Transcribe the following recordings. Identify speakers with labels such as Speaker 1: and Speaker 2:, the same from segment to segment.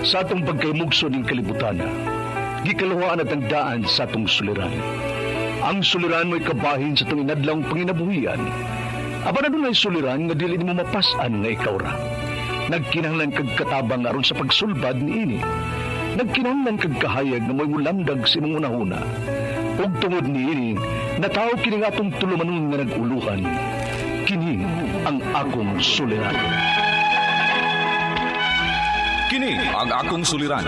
Speaker 1: Sa atong pagkaymugso ng kalibutan, gikalawaan at ang daan sa atong suliran. Ang suliran mo'y kabahin sa itong inadlang panginabuhian. Aba na doon ay suliran nga dili mo mapasan nga ikaw ra. Nagkinahanglan kag katabang aron sa pagsulbad ni ini. Nagkinahanglan kag kahayag na mo'y mulamdag sa imong unahuna. Ug tungod ni ini, nataw kini nga atong tulumanon nga naguluhan. Kini ang akong suliran.
Speaker 2: Kini ang akong suliran.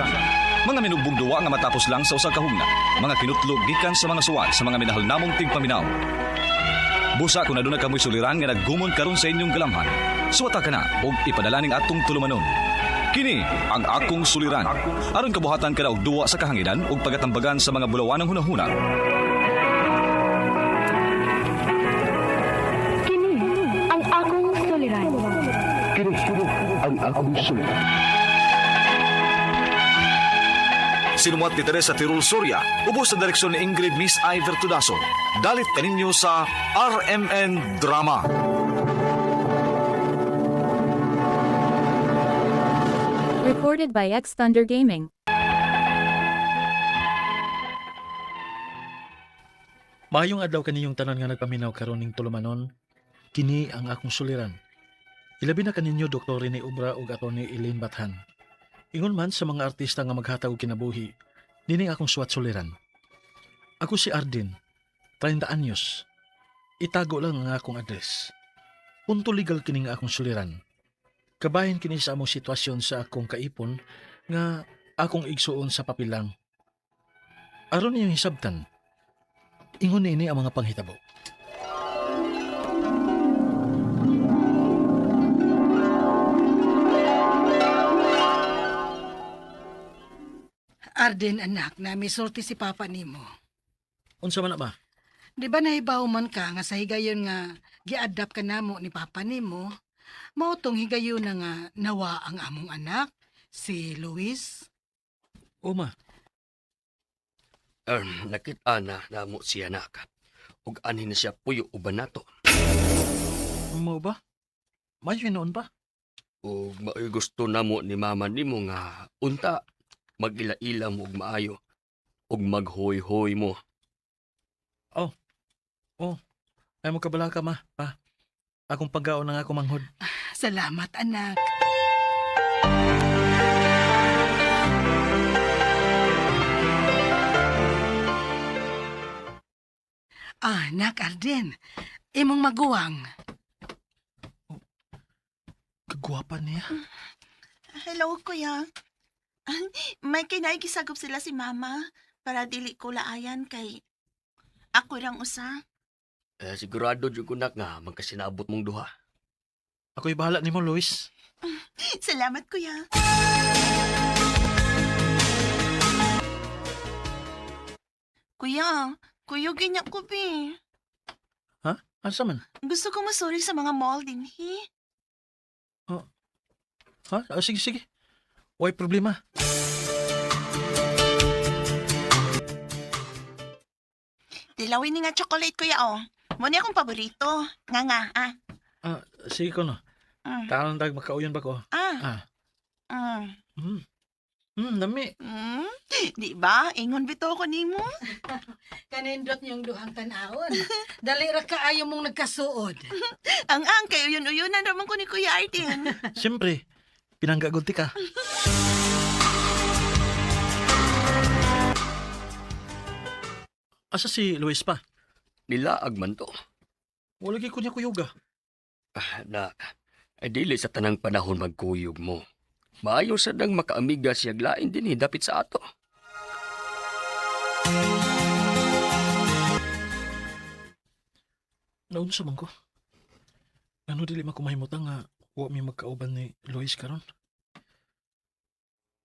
Speaker 2: Mga minubong duwa nga matapos lang sa usa ka hugna. Mga kinutlog gikan sa mga suwat sa mga minahal namong tigpaminaw. Busa kung aduna kamoy suliran nga naggumon karon sa inyong galamhan. Suwata ka na og ipadala ning atong tulumanon. Kini ang akong suliran. Aron kabuhatan ka na og duwa sa kahanginan ug pagatambagan sa mga bulawanang hunahuna.
Speaker 3: Kini ang akong suliran.
Speaker 1: Kini ang akong suliran.
Speaker 2: Sinumat ni Teresa Tirul Soria, ubos sa direksyon ni Ingrid Miss Iver Tudaso. Dalit kaninyo sa RMN Drama.
Speaker 4: Recorded by X Thunder Gaming.
Speaker 5: Maayong adlaw kaniyong tanan nga nagpaminaw karon ning tulumanon. Kini ang akong suliran. Ilabi na kaninyo Dr. Rene Ubra ug Atty. Elaine Bathan. Ingon man sa mga artista nga maghatag og kinabuhi, dini akong suwat suliran. Ako si Arden, 30 anyos. Itago lang ang akong address. Punto legal kini nga akong suliran. Kabahin kini sa among sitwasyon sa akong kaipon nga akong igsuon sa papilang. Aron niyong hisabtan, ingon ini ang mga panghitabo.
Speaker 6: Arden anak, na misulti si papa nimo.
Speaker 5: Unsa man na ba?
Speaker 6: Di ba nahibaw man ka nga sa higayon nga gi-adapt ka namo ni papa nimo? Mao tong higayon na nga nawa ang among anak, si Luis.
Speaker 5: Uma,
Speaker 7: Nakita na namo siya nak. Ug anhin na siya puyo uban nato.
Speaker 5: mo ba? May hinoon ba?
Speaker 7: Ug maoy gusto namo ni mama nimo nga unta magila-ila mo og maayo ug maghoy-hoy mo.
Speaker 5: Ay mo kabala ka ma, pa. Akong paggaon ng ako manghod.
Speaker 6: Salamat anak. Anak Arden, imong maguwang.
Speaker 5: Kagwapa niya.
Speaker 8: Hello, kuya. May kinaigisagop sila si mama para dili ko laayan kay ako rang usa.
Speaker 7: Sigurado jud ko nak nga magkasinabot mong duha.
Speaker 5: Ako'y bahala nimo, Luis.
Speaker 8: Salamat, kuya. Kuya, kuyogin niya ko, be.
Speaker 5: Ha? Asa man?
Speaker 8: Gusto ko masuri sa mga mall din, he.
Speaker 5: Ha? Sige, sige. Way problema.
Speaker 8: Dilawin ni nga chocolate, kuya, oh. Muna akong paborito. Nga, ah.
Speaker 5: Sige ko no.
Speaker 8: Mm.
Speaker 5: Taon dag makauyon ba ko?
Speaker 8: Ah.
Speaker 5: Mm. Nami.
Speaker 8: Di ba? Ingon bito ko nimo.
Speaker 6: Kanindot niyong duhang tanawon. Dali ra kaayo mong nagkasuod.
Speaker 8: Ang kayo yun-uyunan naman ko ni Kuya Arden.
Speaker 5: Siyempre, pinanggagunti ka. Asa si Luis pa?
Speaker 7: Nilaag man to.
Speaker 5: Wala ko niya kuyuga.
Speaker 7: Nak, ay dili sa tanang panahon magkuyog mo. Maayo sa dang makaamiga siya lain din dapit sa ato.
Speaker 5: Naunsa man ko. Ano dili makumahimutang nga wa mi magkauban ni Luis karon?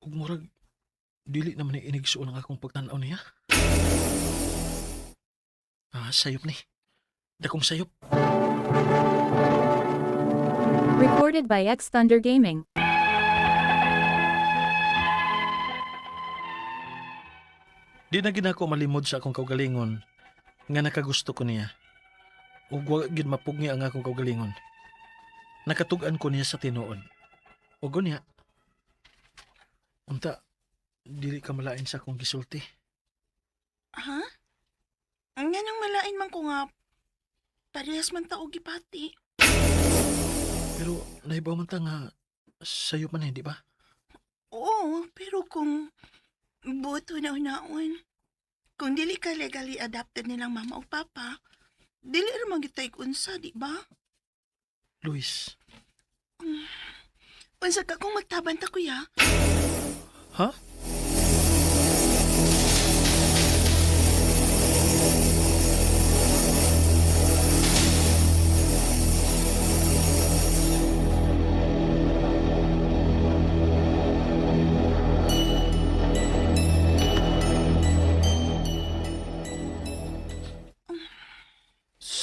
Speaker 5: Ug murag dili naman ni inigsuon ang akong pagtan-aw niya. Sayop ni. Dakong sayop.
Speaker 4: Recorded by X Thunder Gaming.
Speaker 5: Di na ginako malimod sa akong kaugalingon nga nakagusto ko niya. Ug wa gid mapugni ang akong kaugalingon. Nakatugan ko niya sa tinuod. Ug niya, Unta, dili ka malain sa akong gisulti.
Speaker 8: Ha? Nga nang malain man ko nga parehas man tao gipati.
Speaker 5: Pero nahibaw man ta nga sayo man di ba?
Speaker 8: Oo, pero kung buto na unaon, kung dili ka legally adopted nilang mama o papa, dili ramang gitay unsa, di ba?
Speaker 5: Luis.
Speaker 8: Unsa ka kung magtaban ta, kuya?
Speaker 5: Ha?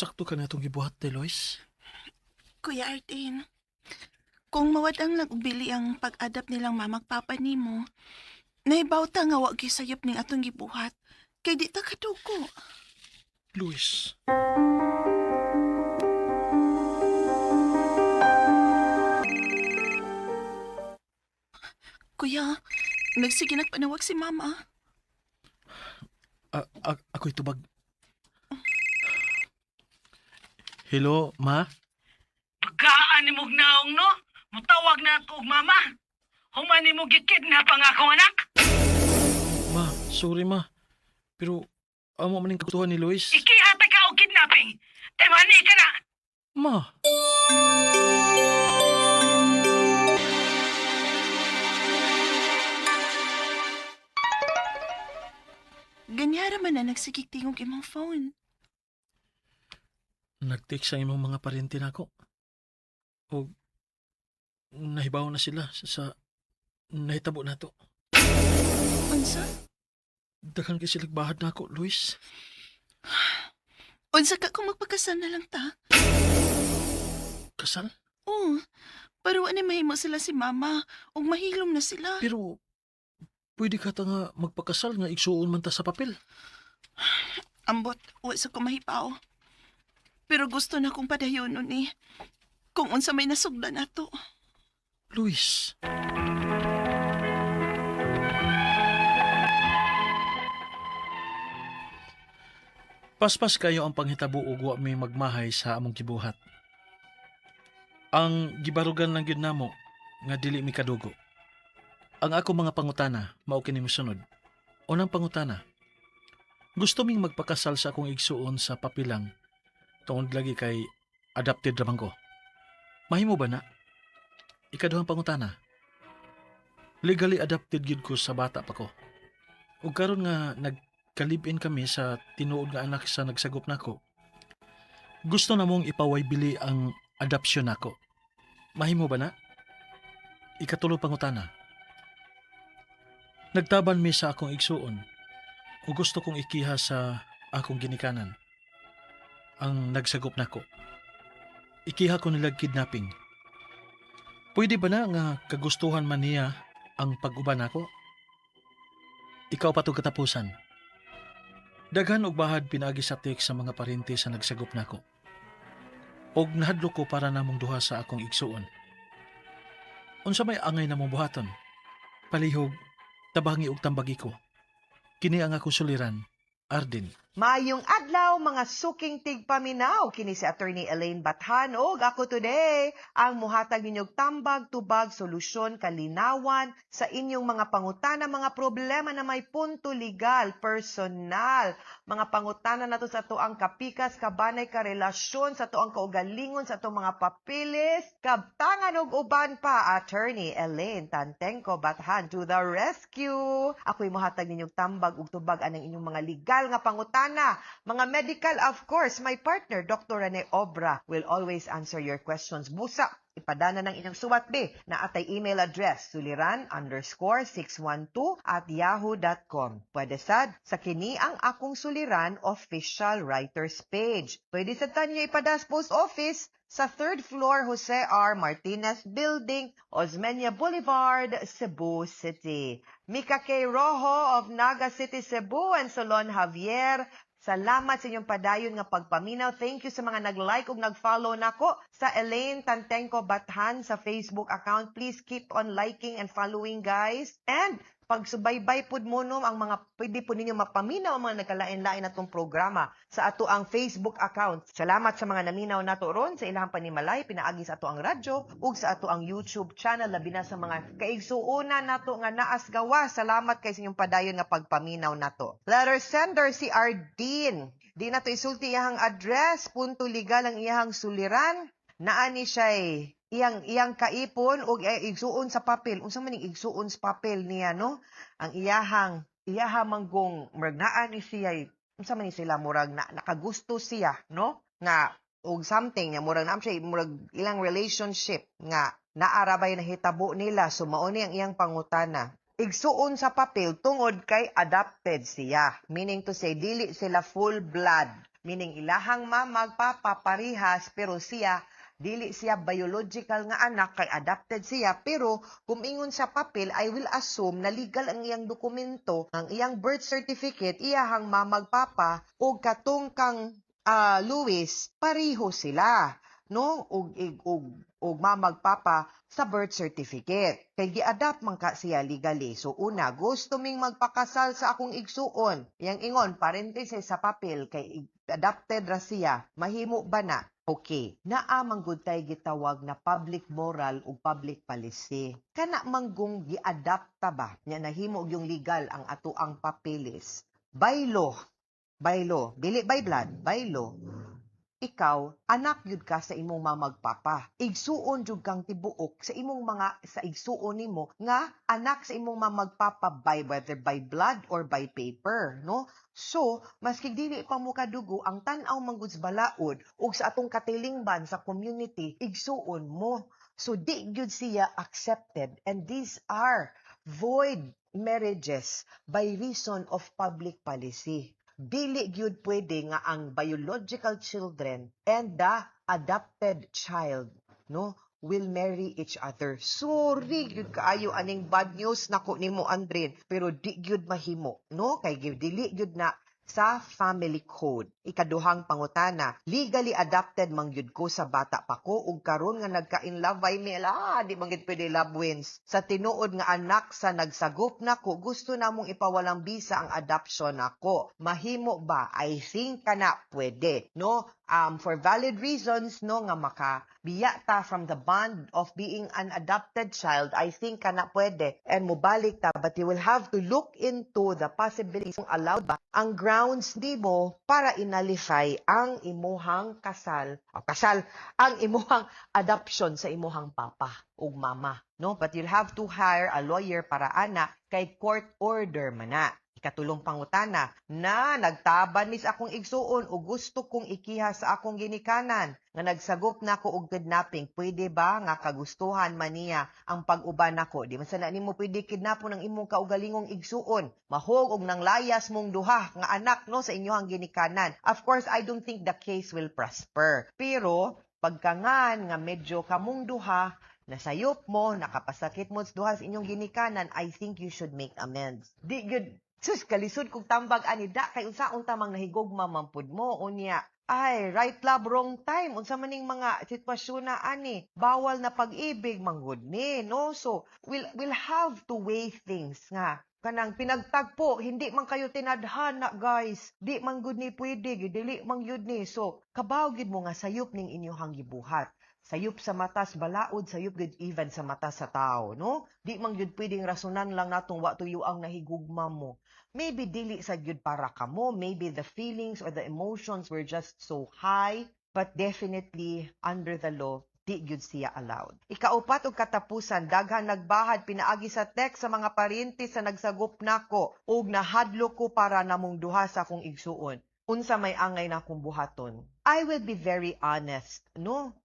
Speaker 5: Sakto ka na itong gibuhat, Lois.
Speaker 8: Kuya Artin, kung mawadang nagbili ang pag-adapt nilang mamag papa nimo, naibaw ta nga wag gisayop ning atong gibuhat, kay di ta kadugo.
Speaker 5: Luis.
Speaker 8: Kuya, nagsige nagpanawag si mama.
Speaker 5: Ako'y tubag. Hello, ma?
Speaker 9: Pagkaan ni mong naong no, mutawag na ako og mama. Human ni mo gikidnap ang akong anak.
Speaker 5: Ma, sorry ma. Pero, amo maning kagustuhan ni Luis.
Speaker 9: Ikihata ka og kidnapping. Temani ka na.
Speaker 5: Ma,
Speaker 8: Ganyara man na nagsigig tingog imong phone.
Speaker 5: nag-text sa imong mga parente nako. O, nahibaw na sila sa nahitabo na to.
Speaker 8: Unsa?
Speaker 5: Daghang kay sila bahad nako, Luis.
Speaker 8: Unsa ka kung magpakasal na lang ta?
Speaker 5: Kasal?
Speaker 8: Oo, pero ano mahimo sila si mama ug mahilom na sila.
Speaker 5: Pero, pwede ka ta nga magpakasal nga igsuon man ta sa papel.
Speaker 8: Ambot, wa sa ko mahipaw. Pero gusto na kong padayonon ni kung unsa may nasugdan nato.
Speaker 5: Luis. Paspas kayo ang panghitabo ug wa may magmahay sa among gibuhat. Ang gibarugan lang gyud namo nga dili mi kadugo. Ang ako mga pangutana mao kini mosunod. Unang pangutana. Gusto ming magpakasal sa akong igsuon sa papilang tungod lagi kay adopted ramang ko. Mahimo ba na? Ikaduhang pangutana. Legally adopted gyud ko sa bata pa ko. Ug karon nga nagkalibin kami sa tinuod nga anak sa nagsagop nako. Gusto na mong ipaway bili ang adopsyon nako. Mahimo ba na? Ikatulo pangutana. Nagtaban mi sa akong igsuon o gusto kong ikiha sa akong ginikanan ang nagsagop nako. Ikiha ko nilag kidnapping. Pwede ba na nga kagustuhan man niya ang pag-uban nako? Ikaw pa to katapusan. Daghan og bahad pinagi sa text sa mga parente sa nagsagop nako. Og nahadlo ko para namong duha sa akong igsuon. Unsa may angay namong buhaton? Palihog, tabangi og tambagi ko. Kini ang akong suliran, Arden.
Speaker 10: Mayong adlaw mga suking tigpaminaw kini si Attorney Elaine Bathan ug ako today ang muhatag ninyog tambag tubag solusyon kalinawan sa inyong mga pangutana mga problema na may punto legal personal mga pangutana nato sa tuang kapikas kabanay ka relasyon sa tuang kaugalingon sa tuang mga papilis kabtangan ug uban pa Attorney Elaine Tantengco Bathan to the rescue. Ako'y muhatag ninyog tambag ug tubag anang inyong mga legal nga pangutana mga medical, of course, my partner, Dr. Rene Obra, will always answer your questions. Busa, ipadana ng inyong suwatbe na atay email address, suliran_612@yahoo.com. Pwede sad, sa kini ang akong suliran official writers page. Pwede sad tanyo ipadas post office sa 3rd floor Jose R. Martinez Building, Osmeña Boulevard, Cebu City. Mika K. Rojo of Naga City, Cebu, and Solon Javier Salamat sa inyong padayon nga pagpaminaw. Thank you sa mga nag-like ug nag-follow nako sa Elaine Tantenco Bathan sa Facebook account. Please keep on liking and following, guys. And pagsubaybay pud mo no ang mga pwede po ninyo mapaminaw ang mga nagkalain-lain natong programa sa ato ang Facebook account. Salamat sa mga naminaw nato ron sa ilahang panimalay pinaagi sa ato ang radyo ug sa ato ang YouTube channel labi na sa mga kaigsuonan nato nga naas gawa. Salamat kay sa inyong padayon nga pagpaminaw nato. Letter sender si Ardeen. Di nato isulti iyang address, punto legal ang iyang suliran. Naani siya iyang kaipon o igsuon sa papel. Unsa man ning igsuon sa papel niya, no? Ang iyahang manggong murag naa ni siya, unsa man ni sila murag nakagusto siya, no? Nga og something nga murag naam siya murag ilang relationship nga naarabay na hitabo nila. So mao ni ang iyang pangutana. Igsuon sa papel tungod kay adopted siya. Meaning to say dili sila full blood. Meaning ilahang mama papa parihas pero dili siya biological nga anak kay adopted siya, pero kung ingon sa papel, I will assume na legal ang iyang dokumento, ang iyang birth certificate, iyahang mamagpapa o katong kang Luis, pareho sila, no? Og mamagpapa sa birth certificate. Kay gi-adopt man ka siya legally. So una, gusto ming magpakasal sa akong igsuon. Yang ingon, parenthesis sa papel, kay adopted ra siya, mahimo ba na? Okay, naamang gud tay gitawag na public moral o public policy. Kana manggong gi-adapt ta ba? Nya nahimo yung legal ang ato ang papeles. By law, dili by blood, by law. Ikaw, anak yun ka sa imong mamagpapa. Igsuon jud kang tibuok sa imong sa igsuon nimo nga anak sa imong mamagpapa by whether by blood or by paper, no? So, maski dili pa mo kadugo ang tan-aw manggod balaod ug sa atong katilingban sa community, igsuon mo. So, di gyud siya accepted, and these are void marriages by reason of public policy. Dili gyud pwede nga ang biological children and the adopted child, no, will marry each other. Sorry gyud kaayo aning bad news nako nimo, Andrin, pero di gyud mahimo, no? Kay dili gyud na sa family code. Ikaduhang pangutana, legally adopted man gyud ko sa bata pa ko ug karon nga nagka-in love ay di man gyud pwede love wins. Sa tinuod nga anak sa nagsagop nako, gusto namong ipawalang bisa ang adoption nako. Mahimo ba? I think kana pwede, no? For valid reasons, no, nga makabiya ta from the bond of being an adopted child, I think kana pwede. And mubalik ta, but you will have to look into the possibilities kung allowed ba ang grounds nimo para inalify ang imuhang ang imuhang adoption sa imuhang papa ug mama, no? But you'll have to hire a lawyer para ana kay court order man na. Ikatulong pangutana, na nagtaban mis akong igsuon o gusto kong ikiha sa akong ginikanan nga nagsagop na ko og kidnapping, pwede ba nga kagustuhan man niya ang pag-uban nako? Di man sana nimo pwede kidnapon ang imong kaugalingong igsuon, mahog og nang layas mong duha nga anak, no, sa inyohang ginikanan. Of course, I don't think the case will prosper. Pero pagkangan nga medyo kamong duha nasayop mo, nakapasakit mo sa duha sa inyong ginikanan, I think you should make amends. Di good. Sus, kalisod kong tambag ani da kay unsaon tamang nahigugma mampud mo unya. Ay, right love, wrong time. Unsa maning mga sitwasyon na ani, bawal na pag-ibig manggod ni, no? So, we'll have to weigh things nga. Kanang pinagtagpo, hindi man kayo tinadhana, guys. Di man gud ni pwede, dili man yun ni. So, kabaw gid mo nga sayop ning inyohang gibuhat. Sayop sa matas balaod, sayop gud even sa mata sa tao, no? Di man gyud pwedeng rasunan lang natong wa tuyo ang nahigugma mo. Maybe dili sa gyud para kamo, maybe the feelings or the emotions were just so high, but definitely under the law, di gyud siya allowed. Ikaupat ug katapusan, daghan nagbahad pinaagi sa text sa mga paryente sa nagsagop nako ug nahadlo ko para namong duha sa akong igsuon. Unsa may angay na akong buhaton. I will be very honest, no?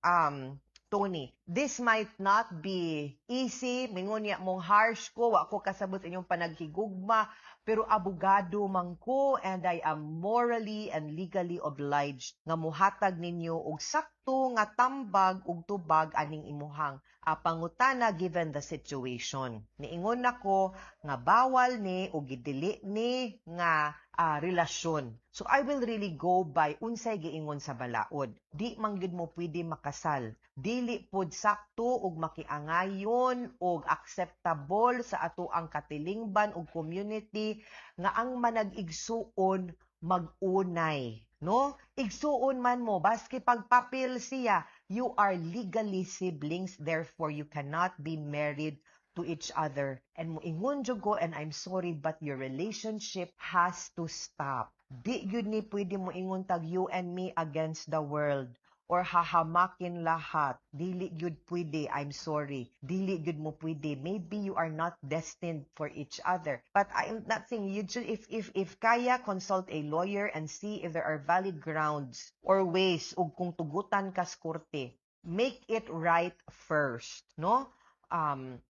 Speaker 10: Tony, this might not be easy. Mingon niya mong harsh ko, wa ko kasabot inyong panaghigugma, pero abogado man ko and I am morally and legally obliged nga muhatag ninyo og sakto nga tambag ug tubag aning imuhang pangutana given the situation. Niingon nako nga bawal ni o gidili ni nga relasyon. So I will really go by unsay giingon sa balaod. Di man gyud mo pwede makasal. Dili pod sakto ug makiangayon ug acceptable sa ato ang katilingban ug community nga ang manag-igsuon mag-unay. No? Igsuon man mo, baski pagpapil siya, you are legally siblings, therefore you cannot be married to each other. And moingon jud ko, and I'm sorry, but your relationship has to stop. Di yun ni pwede mo ingon tag you and me against the world or hahamakin lahat. Dili yun pwede, I'm sorry. Dili yun mo pwede. Maybe you are not destined for each other. But I'm not saying you should, if kaya, consult a lawyer and see if there are valid grounds or ways ug kung tugutan ka sa korte. Make it right first, no?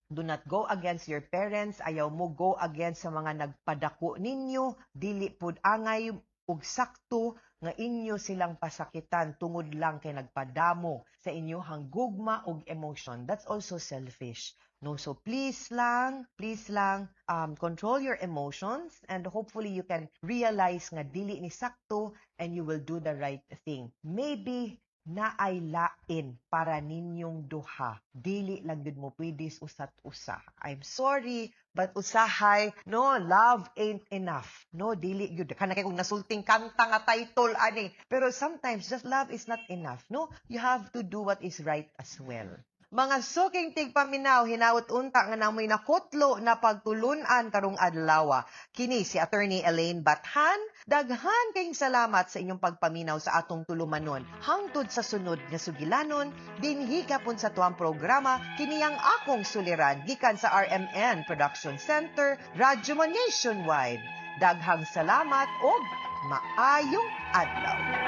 Speaker 10: Do not go against your parents, ayaw mo go against sa mga nagpadako ninyo, dili pud angay ug sakto nga inyo silang pasakitan tungod lang kay nagpadamo sa inyohang gugma ug emotion. That's also selfish. No, so please lang, control your emotions and hopefully you can realize nga dili ni sakto and you will do the right thing. Maybe na ay lain para ninyong duha. Dili lang yun mo pwede usat-usa. I'm sorry, but usahay, no, love ain't enough. No, dili yun. Kana kay kung nasulting kanta nga title, ani. Pero sometimes, just love is not enough. No, you have to do what is right as well. Mga suking tigpaminaw, hinaut unta nga namoy nakutlo na pagtulunan karong adlaw. Kini si Attorney Elaine Bathan. Daghan kayong salamat sa inyong pagpaminaw sa atong tulumanon. Hangtod sa sunod nga sugilanon, dinhi kapon sa tuang programa, kini ang akong suliran gikan sa RMN Production Center, Radyo Nationwide. Daghang salamat og maayong adlaw.